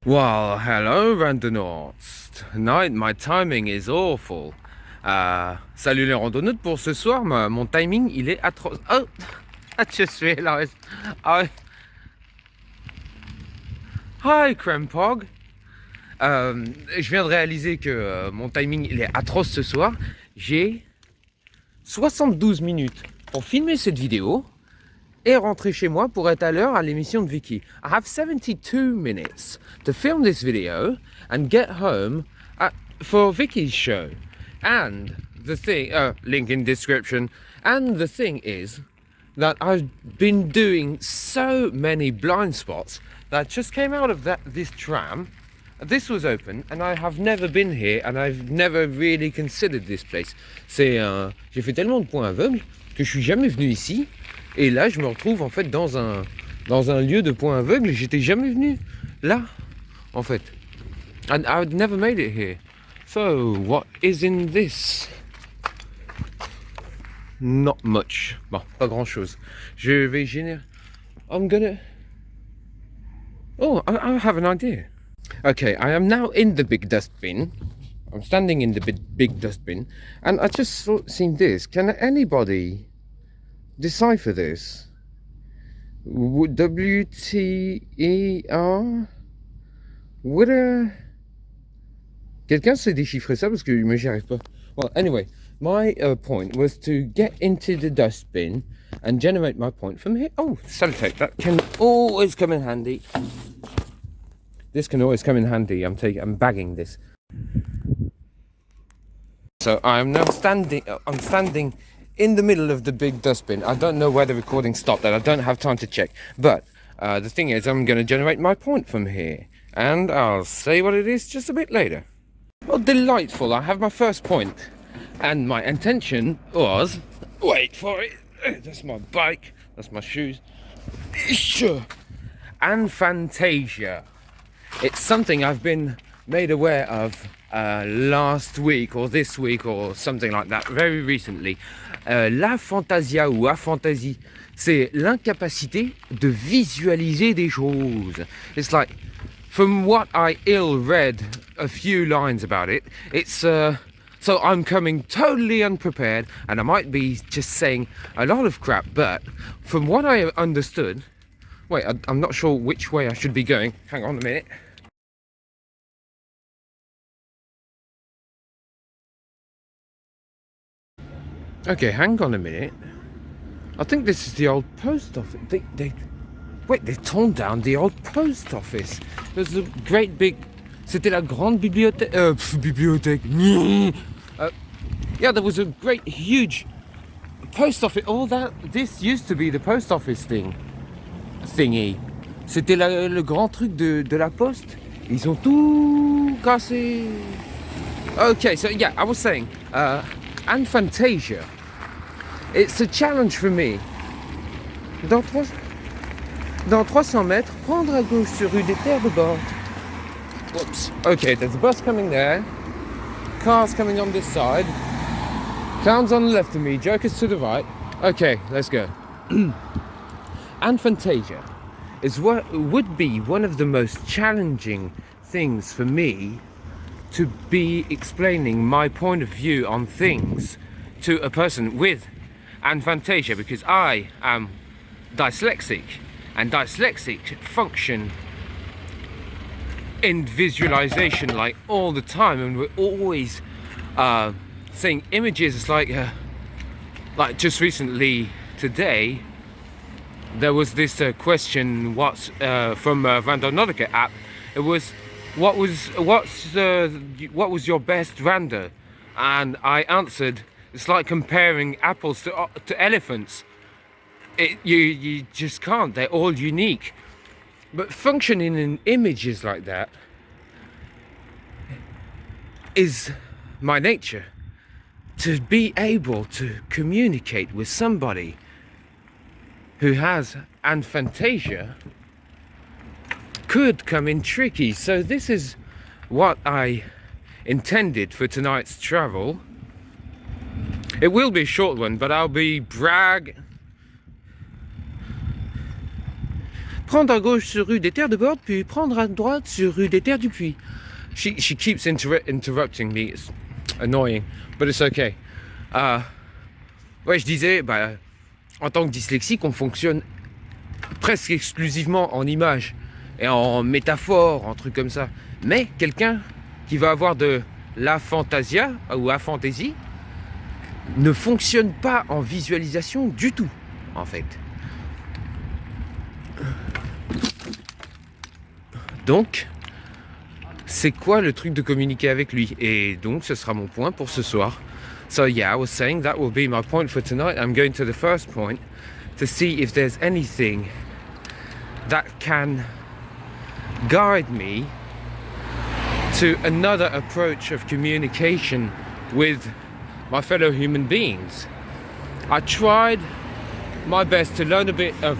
Well, hello Randonauts. Tonight my timing is awful. Salut les randonnautes pour ce soir. Mon timing il est atroce. Oh, I just realized. Hi Crempog. Je viens de réaliser que mon timing il est atroce ce soir. J'ai 72 minutes pour filmer cette vidéo et rentrer chez moi pour être à l'heure à l'émission de Vicky. I have 72 minutes to film this video and get home for Vicky's show. And the thing, link in description, and the thing is that I've been doing so many blind spots that I just came out of this tram. This was open and I have never been here and I've never really considered this place. J'ai fait tellement de points aveugles que je suis jamais venu ici. Et là, je me retrouve en fait dans un lieu de points aveugles. J'étais jamais venu là, en fait. And I'd never made it here. So, what is in this? Not much. Bon, pas grand chose. Je vais générer. Oh, I have an idea. Okay, I am now in the big dustbin. I'm standing in the big dustbin. And I just seen this. Can anybody decipher this? W-T-E-R? Quelqu'un sait déchiffrer ça parce que moi j'y arrive pas. Well, anyway, my point was to get into the dustbin and generate my point from here. Oh, sellotape, that can always come in handy. This can always come in handy. I'm bagging this. So I'm now standing in the middle of the big dustbin. I don't know where the recording stopped and I don't have time to check. But the thing is, I'm going to generate my point from here. And I'll say what it is just a bit later. Well, delightful. I have my first point. And my intention was... Wait for it. That's my bike. That's my shoes. Anaphantasia. It's something I've been made aware of last week or this week or something like that, very recently. L'aphantasia ou aphantasie, c'est l'incapacité de visualiser des choses. It's like, from what I read a few lines about it, it's so I'm coming totally unprepared and I might be just saying a lot of crap, but from what I understood, wait, I'm not sure which way I should be going. Hang on a minute. Okay, hang on a minute. I think this is the old post office. They've torn down the old post office. There's a great big... C'était la grande bibliothèque... bibliothèque. Yeah, there was a great, huge post office. All that... This used to be the post office thingy. C'était le grand truc de la poste. Ils ont tout cassé. Okay, so yeah, I was saying... Anaphantasia. It's a challenge for me. Dans 300 mètres, prendre à gauche sur rue des Terres de Bord. Whoops. Okay, there's a bus coming there. Cars coming on this side. Clowns on the left of me, jokers to the right. Okay, let's go. Anaphantasia is what would be one of the most challenging things for me to be explaining my point of view on things to a person with aphantasia, because I am dyslexic and dyslexic function in visualization like all the time, and we're always seeing images like just recently today there was this question from Randonautica app. It was what was your best rando, and I answered, it's like comparing apples to elephants. You just can't. They're all unique. But functioning in images like that is my nature. To be able to communicate with somebody who has aphantasia could come in tricky. So this is what I intended for tonight's travel. It will be a short one, but I'll be prendre à gauche sur rue des Terres de Borde, puis prendre à droite sur rue des Terres du Puy. She keeps interrupting me. It's annoying, but it's okay. Ouais, je disais, en tant que dyslexique, on fonctionne presque exclusivement en images et en métaphores, en trucs comme ça. Mais quelqu'un qui va avoir de l'aphantasia ou aphantasie ne fonctionne pas en visualisation du tout, en fait. Donc, c'est quoi le truc de communiquer avec lui? Et donc, ce sera mon point pour ce soir. So yeah, I was saying that will be my point for tonight. I'm going to the first point to see if there's anything that can guide me to another approach of communication with my fellow human beings. I tried my best to learn a bit of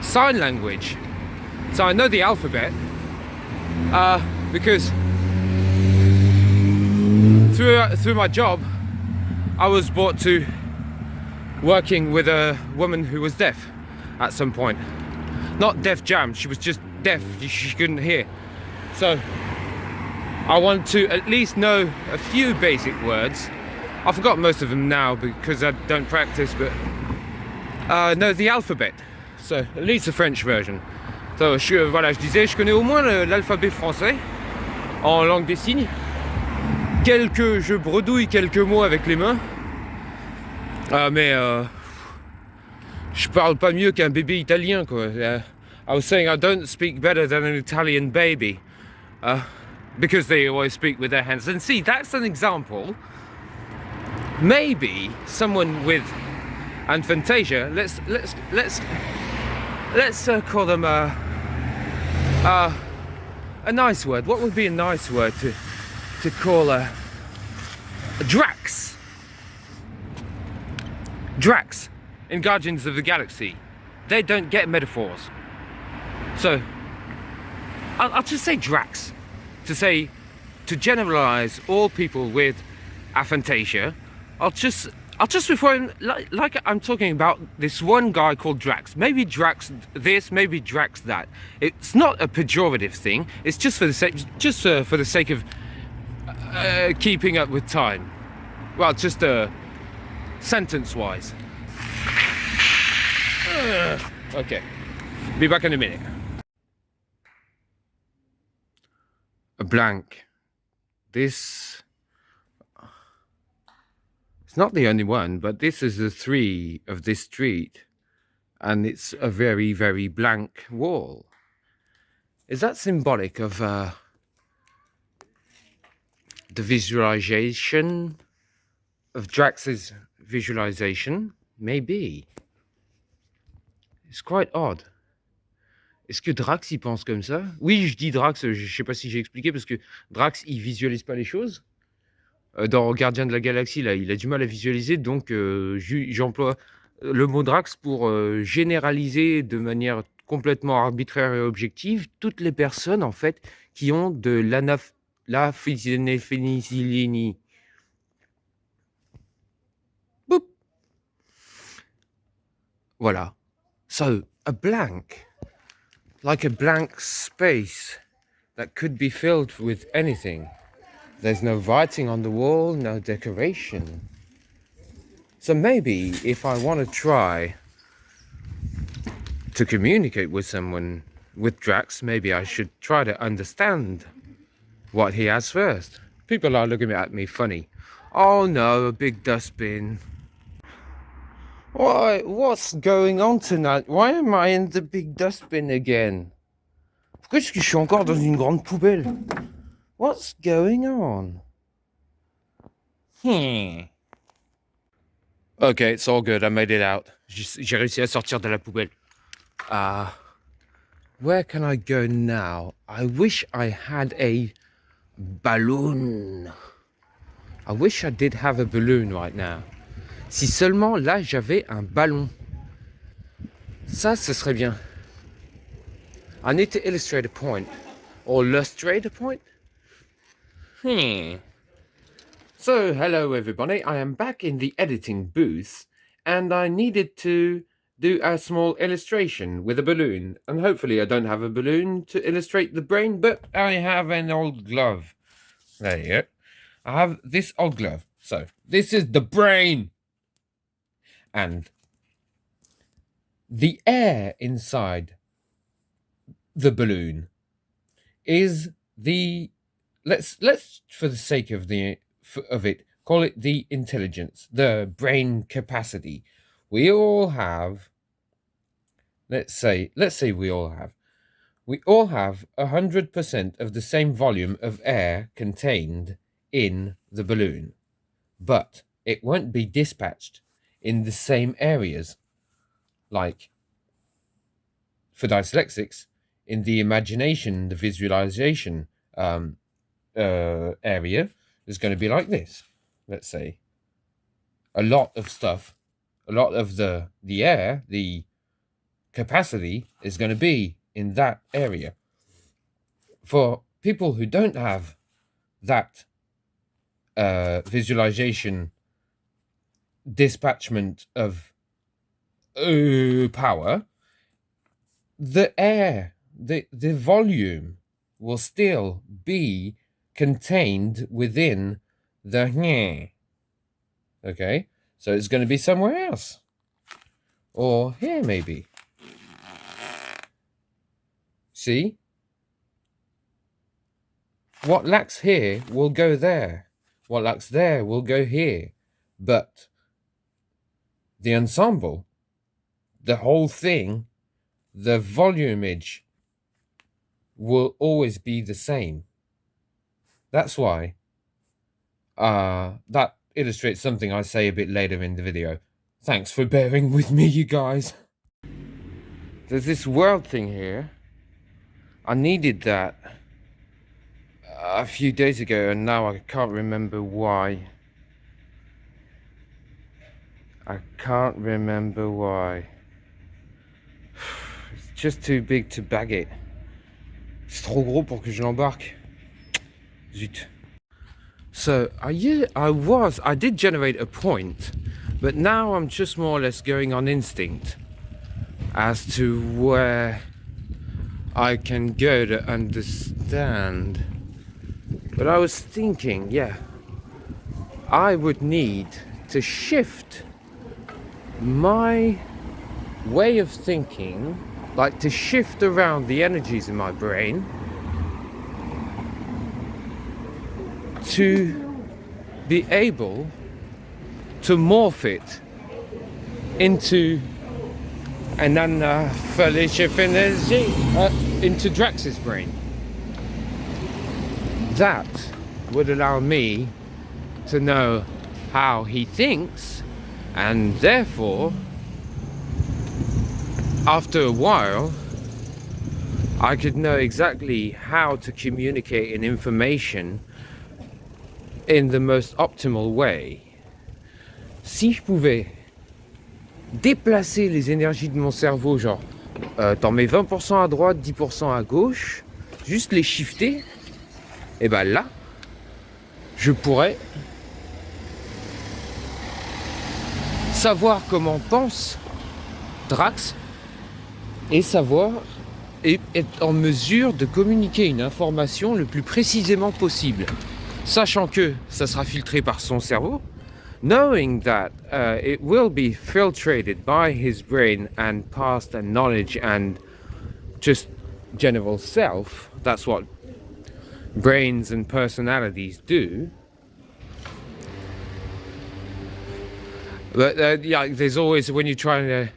sign language. So I know the alphabet because through my job I was brought to working with a woman who was deaf at some point. Not deaf jam, she was just deaf, she couldn't hear. So I want to at least know a few basic words. I forgot most of them now because I don't practice, but know the alphabet. So at least the French version. So, voilà, je disais, je connais au moins l'alphabet français en langue des signes. Je bredouille quelques mots avec les mains. Mais je parle pas mieux qu'un bébé italien, quoi. I was saying I don't speak better than an Italian baby. Because they always speak with their hands. And see, that's an example. Maybe someone with Anaphantasia, let's call them a nice word. What would be a nice word to call a Drax? Drax in Guardians of the Galaxy. They don't get metaphors. So I'll just say Drax to generalize all people with aphantasia. I'll just refer him like I'm talking about this one guy called Drax. Maybe Drax this, maybe Drax that. It's not a pejorative thing. It's just for the sake of keeping up with time. Well, just sentence-wise. Okay, be back in a minute. A blank. This. It's not the only one, but this is the 3 of this street, and it's a very, very blank wall. Is that symbolic of the visualization of Drax's visualization? Maybe. It's quite odd. Est-ce que Drax y pense comme ça? Oui, je dis Drax, je sais pas si j'ai expliqué, parce que Drax, il visualise pas les choses. Dans Gardien de la Galaxie, là, il a du mal à visualiser, donc j'emploie le mot Drax pour généraliser de manière complètement arbitraire et objective toutes les personnes, en fait, qui ont de l'anaphénisylinie. Boop. Voilà. So, a blank. Like a blank space that could be filled with anything. There's no writing on the wall, no decoration. So maybe if I want to try to communicate with someone with Drax, maybe I should try to understand what he has first. People are looking at me funny. Oh no, a big dustbin. Why? What's going on tonight? Why am I in the big dustbin again? Pourquoi est-ce que je suis encore dans une grande poubelle? What's going on? Okay, it's all good. I made it out. J'ai réussi à sortir de la poubelle. Where can I go now? I wish I had a balloon. I wish I did have a balloon right now. Si seulement là j'avais un ballon. Ça, ce serait bien. I need to illustrate a point. Or lustrate a point. So, hello everybody, I am back in the editing booth and I needed to do a small illustration with a balloon. And hopefully I don't have a balloon to illustrate the brain, but I have an old glove. There you go. I have this old glove. So this is the brain. And the air inside the balloon is the let's for the sake of it call it the intelligence, the brain capacity. We all have, let's say we all have 100% of the same volume of air contained in the balloon, but it won't be dispatched in the same areas. Like for dyslexics, in the imagination, the visualization area is going to be like this. Let's say a lot of the air, the capacity is going to be in that area. For people who don't have that visualization dispatchment of power, the air, the volume will still be contained within the okay, so it's going to be somewhere else, or here maybe. See, what lacks here will go there, what lacks there will go here, but the ensemble, the whole thing, the volumage will always be the same. That's why that illustrates something I say a bit later in the video. Thanks for bearing with me, you guys. There's this world thing here. I needed that a few days ago, and now I can't remember why. I can't remember why. It's just too big to bag it. C'est trop gros pour que je l'embarque. Zut. So I did generate a point, but now I'm just more or less going on instinct as to where I can go to understand. But I was thinking, yeah, I would need to shift my way of thinking, like to shift around the energies in my brain to be able to morph it into an Anaphantasia into Drax's brain. That would allow me to know how he thinks, and therefore, after a while, I could know exactly how to communicate an information in the most optimal way. Si je pouvais déplacer les énergies de mon cerveau, genre t'en mets 20% à droite, 10% à gauche, juste les shifter, et ben là, je pourrais savoir comment pense Drax et être en mesure de communiquer une information le plus précisément possible, sachant que ça sera filtré par son cerveau, knowing that it will be filtrated by his brain and past and knowledge and just general self. That's what brains and personalities do. But yeah, there's always, when you're trying to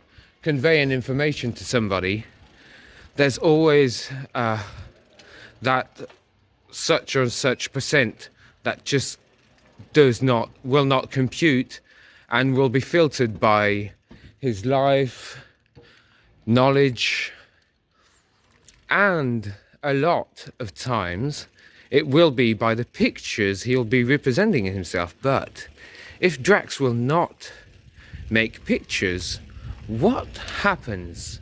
convey an information to somebody, there's always that such or such percent that just will not compute and will be filtered by his life, knowledge, and a lot of times it will be by the pictures he'll be representing himself. But if Drax will not make pictures, what happens?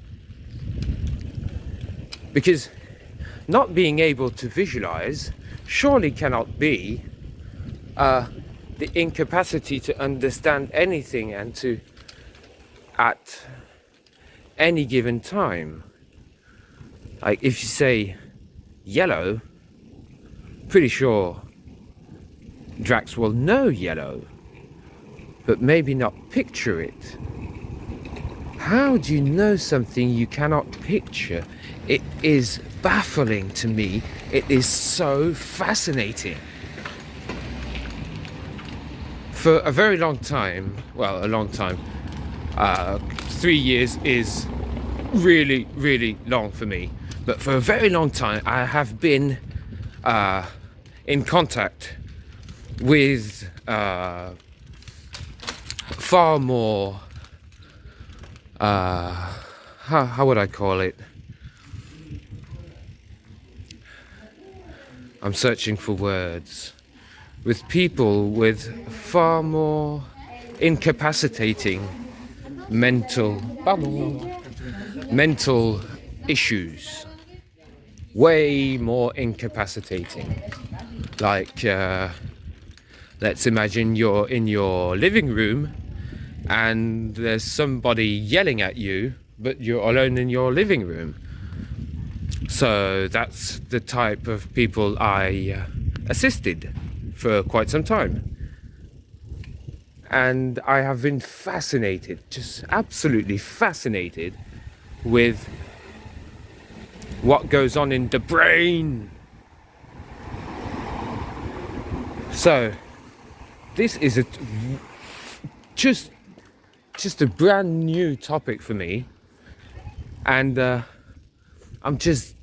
Because not being able to visualize surely cannot be the incapacity to understand anything and to, at any given time. Like if you say yellow, pretty sure Drax will know yellow, but maybe not picture it. How do you know something you cannot picture? It is baffling to me. It is so fascinating. For a very long time, well, a long time, 3 years is really, really long for me. But for a very long time, I have been in contact with far more, how would I call it? I'm searching for words. With people with far more incapacitating mental issues. Way more incapacitating. Like, let's imagine you're in your living room and there's somebody yelling at you, but you're alone in your living room. So that's the type of people I assisted for quite some time. And I have been fascinated, just absolutely fascinated with what goes on in the brain. So this is just a brand new topic for me, and I'm just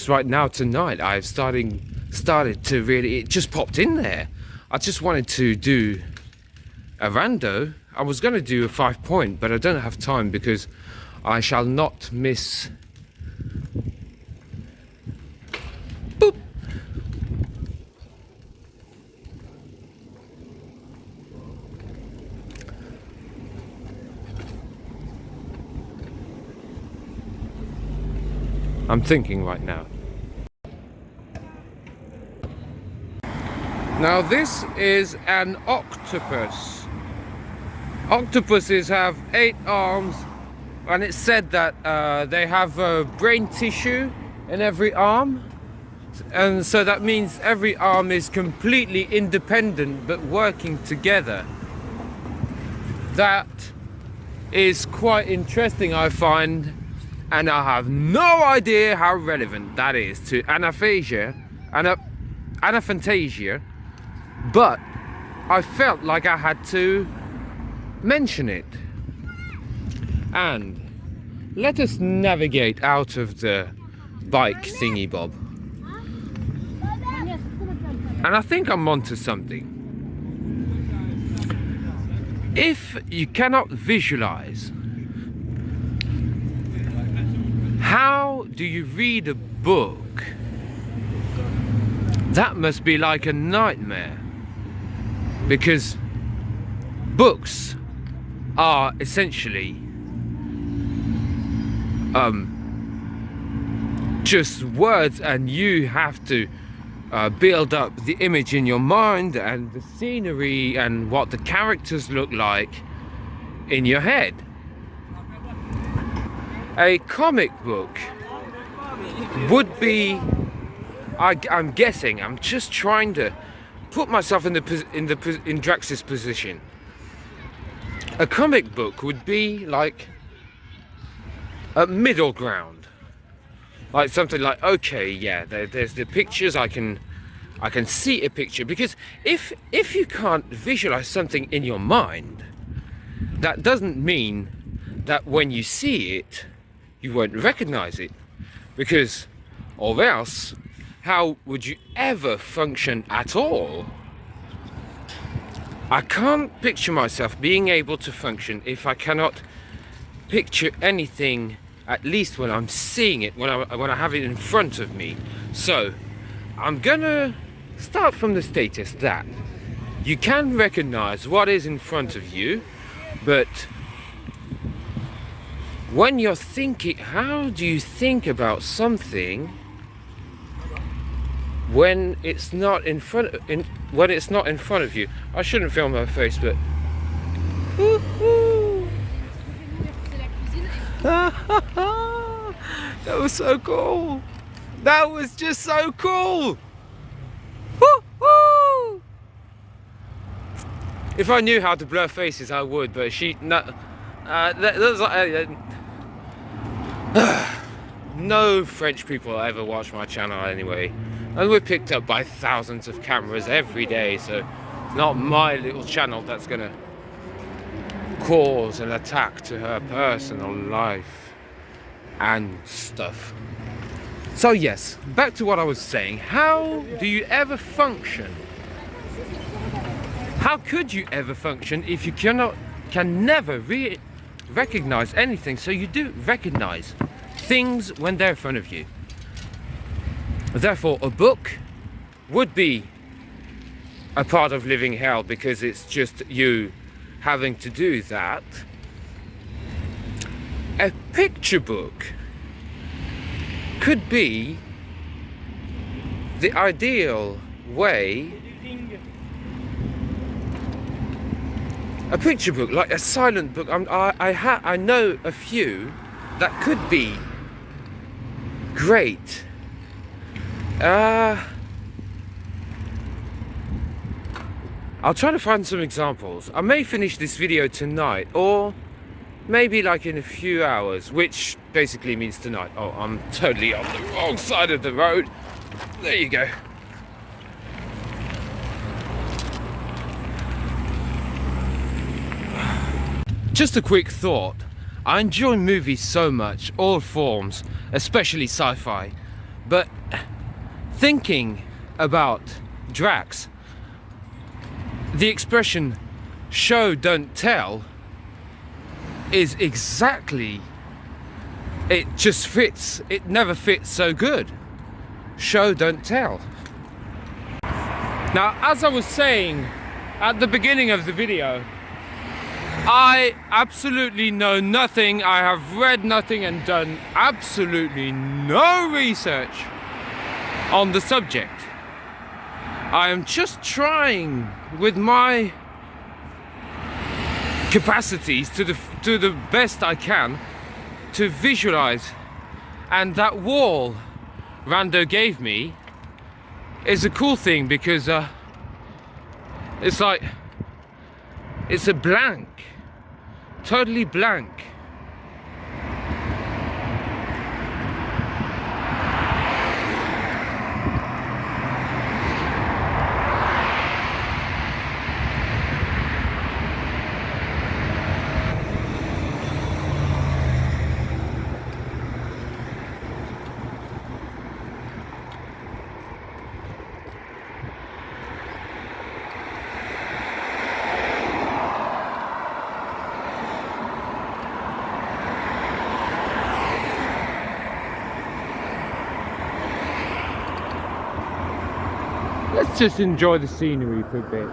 right now tonight I've started to really, it just popped in there. I just wanted to do a rando. I was going to do a 5-point, but I don't have time because I shall not miss. Boop. I'm thinking right now. Now this is an octopus. Octopuses have 8 arms, and it's said that they have brain tissue in every arm, and so that means every arm is completely independent but working together. That is quite interesting, I find, and I have no idea how relevant that is to Anaphantasia, but I felt like I had to mention it. And let us navigate out of the bike thingy bob. And I think I'm onto something. If you cannot visualize, how do you read a book? That must be like a nightmare, because books are essentially just words, and you have to build up the image in your mind and the scenery and what the characters look like in your head. A comic book would be, I'm guessing, I'm just trying to put myself in Drax's position. A comic book would be like a middle ground, like something like, okay, yeah, there's the pictures, I can see a picture, because if you can't visualize something in your mind, that doesn't mean that when you see it you won't recognize it, because or else how would you ever function at all? I can't picture myself being able to function if I cannot picture anything, at least when I'm seeing it, when I have it in front of me. So I'm gonna start from the status that you can recognize what is in front of you, but when you're thinking, how do you think about something when it's not in front of you? I shouldn't film my face, but That was so cool. That was just so cool. Woo-hoo! If I knew how to blur faces, I would, but no French people ever watch my channel anyway, and we're picked up by thousands of cameras every day, so it's not my little channel that's gonna cause an attack to her personal life and stuff. So yes, back to what I was saying. How do you ever function? How could you ever function if you can never recognize anything? So you do recognize things when they're in front of you. Therefore, a book would be a part of living hell because it's just you having to do that. A picture book could be the ideal way. A picture book, like a silent book. I know a few that could be great. I'll try to find some examples. I may finish this video tonight, or maybe like in a few hours, which basically means tonight. Oh, I'm totally on the wrong side of the road. There you go. Just a quick thought. I enjoy movies so much, all forms, especially sci-fi, but thinking about Drax, the expression show don't tell is exactly, it just fits. It never fits so good. Show don't tell. Now, as I was saying at the beginning of the video, I absolutely know nothing. I have read nothing and done absolutely no research on the subject. I am just trying with my capacities to the best I can to visualize, and that wall Rando gave me is a cool thing because it's like it's a blank, totally blank. Let's just enjoy the scenery for a bit.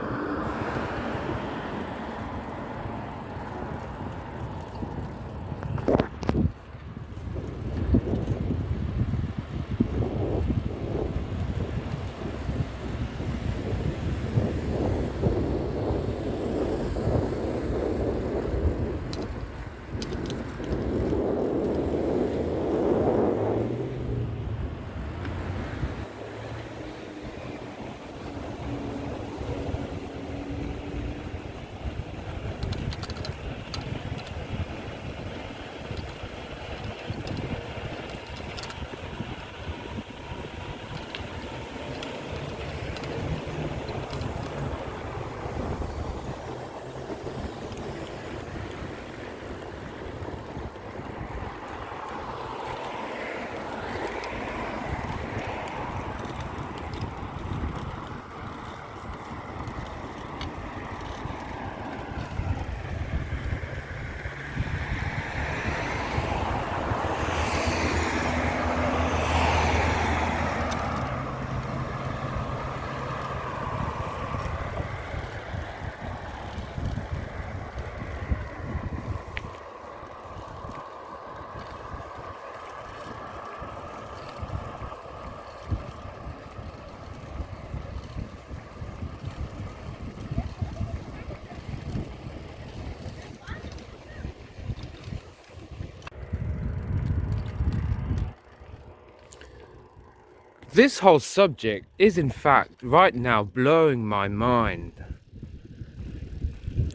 This whole subject is in fact right now blowing my mind.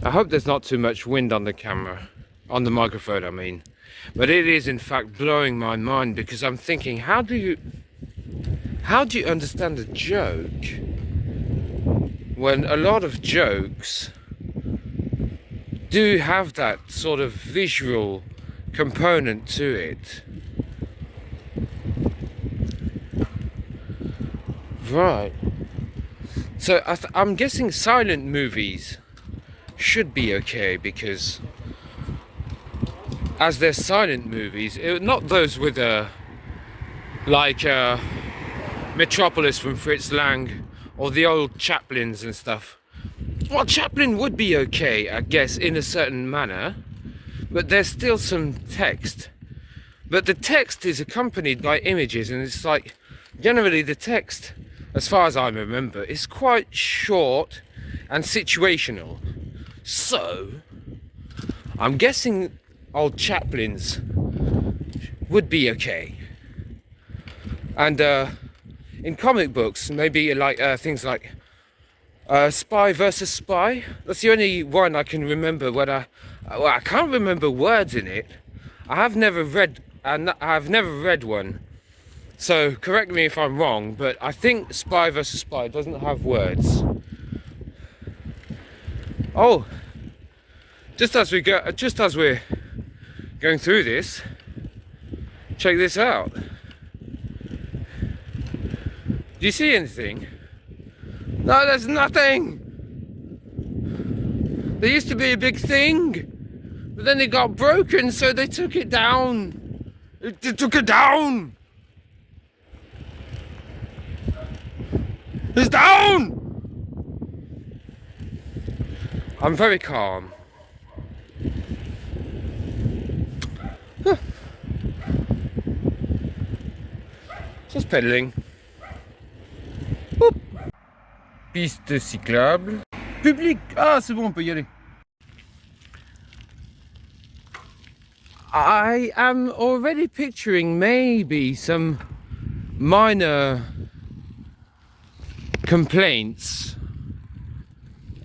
I hope there's not too much wind on the camera, on the microphone I mean. But it is in fact blowing my mind because I'm thinking, how do you understand a joke when a lot of jokes do have that sort of visual component to it? Right. So I'm guessing silent movies should be okay because as they're silent movies, not those with like Metropolis from Fritz Lang or the old Chaplins and stuff. Well, Chaplin would be okay, I guess, in a certain manner, but there's still some text. But the text is accompanied by images, and it's like, generally the text, as far as I remember, is quite short and situational. So, I'm guessing old Chaplins would be okay. And in comic books, maybe like things like Spy versus Spy. That's the only one I can remember. Well, I can't remember words in it. I've never read one. So correct me if I'm wrong, but I think Spy versus Spy doesn't have words. Oh, just as we're going through this, check this out. Do you see anything? No, there's nothing. There used to be a big thing, but then it got broken, so they took it down. They took it down. It's down! I'm very calm. Just pedaling. Boop. Piste cyclable. Public. Ah, c'est bon, on peut y aller. I am already picturing maybe some minor complaints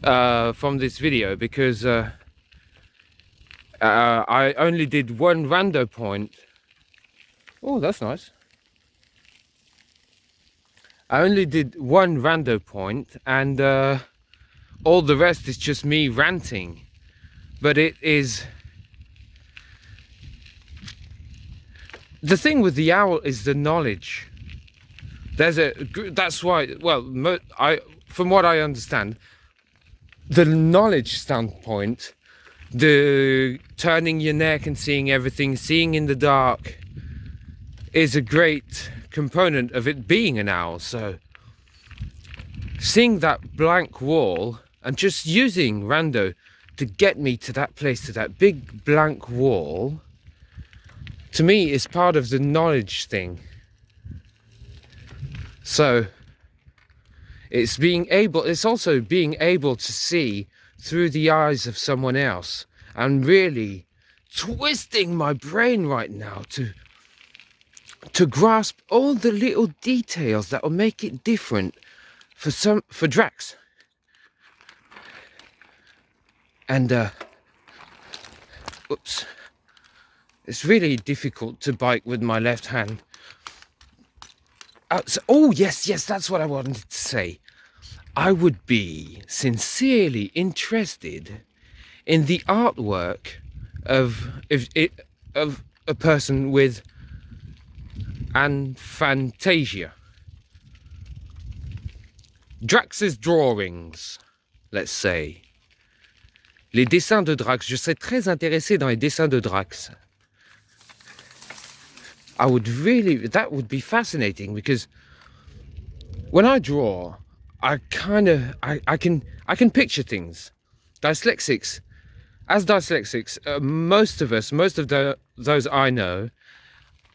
from this video because I only did one rando point. Oh, that's nice. I only did one rando point and all the rest is just me ranting. But it is... The thing with the owl is the knowledge. That's why, well, from what I understand, the knowledge standpoint, the turning your neck and seeing everything, seeing in the dark, is a great component of it being an owl. So seeing that blank wall and just using rando to get me to that place, to that big blank wall, to me is part of the knowledge thing. So it's also being able to see through the eyes of someone else, and really twisting my brain right now to grasp all the little details that will make it different for Drax. And oops, it's really difficult to bike with my left hand. Oh yes, that's what I wanted to say. I would be sincerely interested in the artwork of a person with Anaphantasia. Drax's drawings, let's say. Les dessins de Drax. Je serais très intéressé dans les dessins de Drax. That would be fascinating, because when I draw, I can picture things. Dyslexics, most of those I know,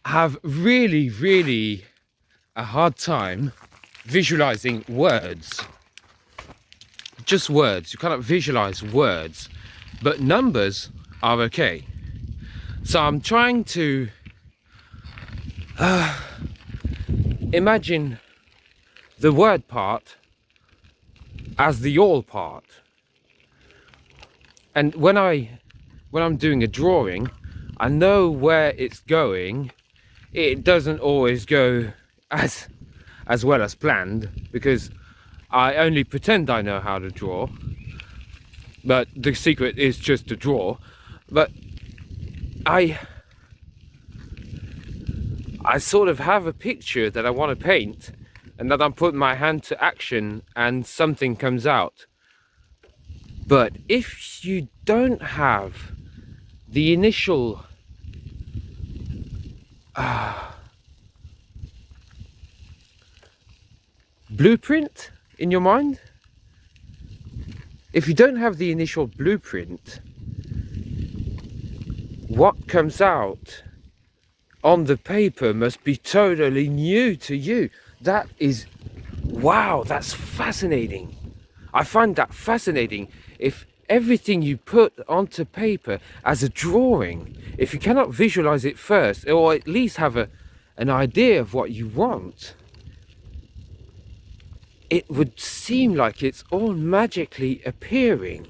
have really a hard time visualizing words. Just words. You cannot visualize words, but numbers are okay. So I'm trying to imagine the word part as the all part. And when I'm doing a drawing, I know where it's going. It doesn't always go as well as planned, because I only pretend I know how to draw, but the secret is just to draw. But I sort of have a picture that I want to paint, and that I'm putting my hand to action and something comes out. But if you don't have the initial blueprint in your mind, if you don't have the initial blueprint, what comes out on the paper must be totally new to you. That is, wow, that's fascinating. I find that fascinating. If everything you put onto paper as a drawing, if you cannot visualize it first, or at least have an idea of what you want, it would seem like it's all magically appearing.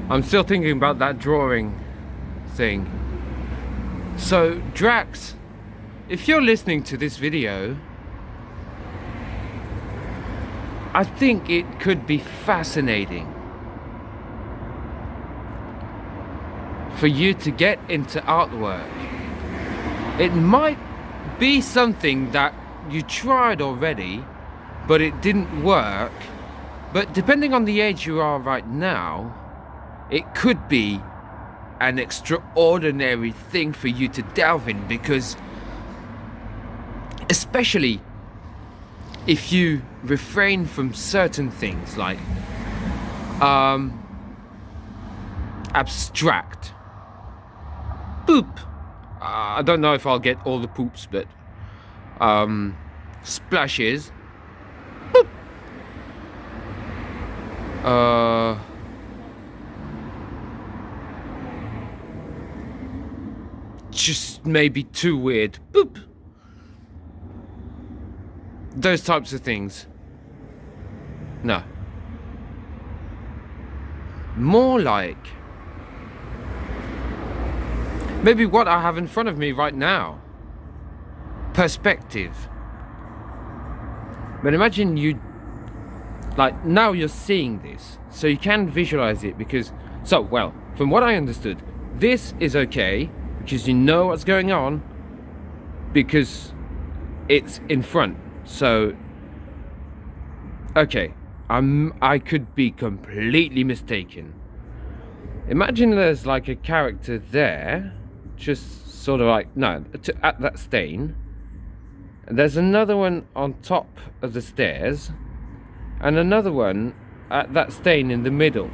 I'm still thinking about that drawing thing. So Drax, if you're listening to this video, I think it could be fascinating for you to get into artwork. It might be something that you tried already, but it didn't work. But depending on the age you are right now, it could be an extraordinary thing for you to delve in, because especially if you refrain from certain things like abstract poop. I don't know if I'll get all the poops, but splashes. Boop. Just maybe too weird. Boop. Those types of things. No. More like maybe what I have in front of me right now. Perspective. But imagine you, like, now you're seeing this, so you can visualize it, because, so, well, from what I understood, this is okay, because you know what's going on, because it's in front. So, okay, I could be completely mistaken. Imagine there's like a character there, just sort of like, no, at that stain. And there's another one on top of the stairs, and another one at that stain in the middle.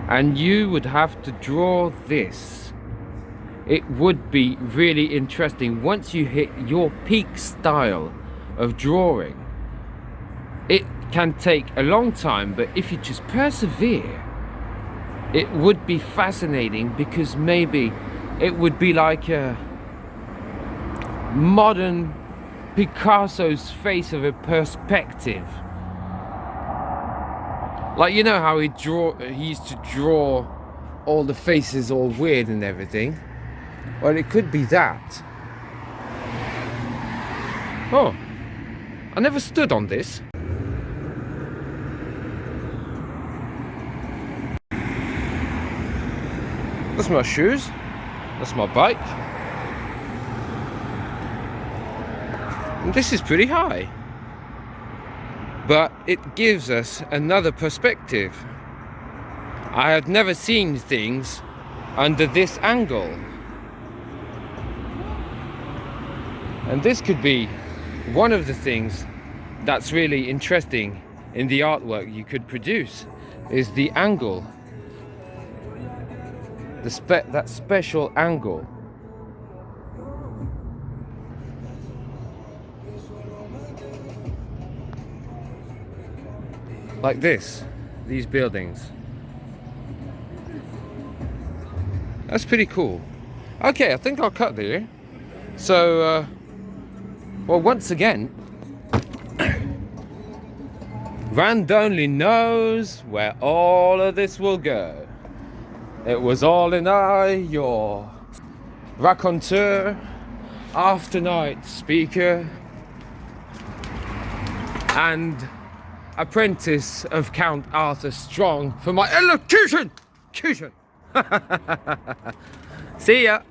And you would have to draw this. It would be really interesting once you hit your peak style of drawing. It can take a long time, but if you just persevere, it would be fascinating, because maybe it would be like a modern Picasso's face of a perspective. Like, you know how he used to draw all the faces all weird and everything? Well, it could be that. Oh, I never stood on this. That's my shoes. That's my bike. And this is pretty high. But it gives us another perspective. I have never seen things under this angle. And this could be one of the things that's really interesting in the artwork you could produce, is the angle. That special angle. like this, these buildings. That's pretty cool. Okay, I think I'll cut there. So, well, once again, Rand only knows where all of this will go. It was all in I, your raconteur, afternight speaker, and apprentice of Count Arthur Strong for my elocution. See ya.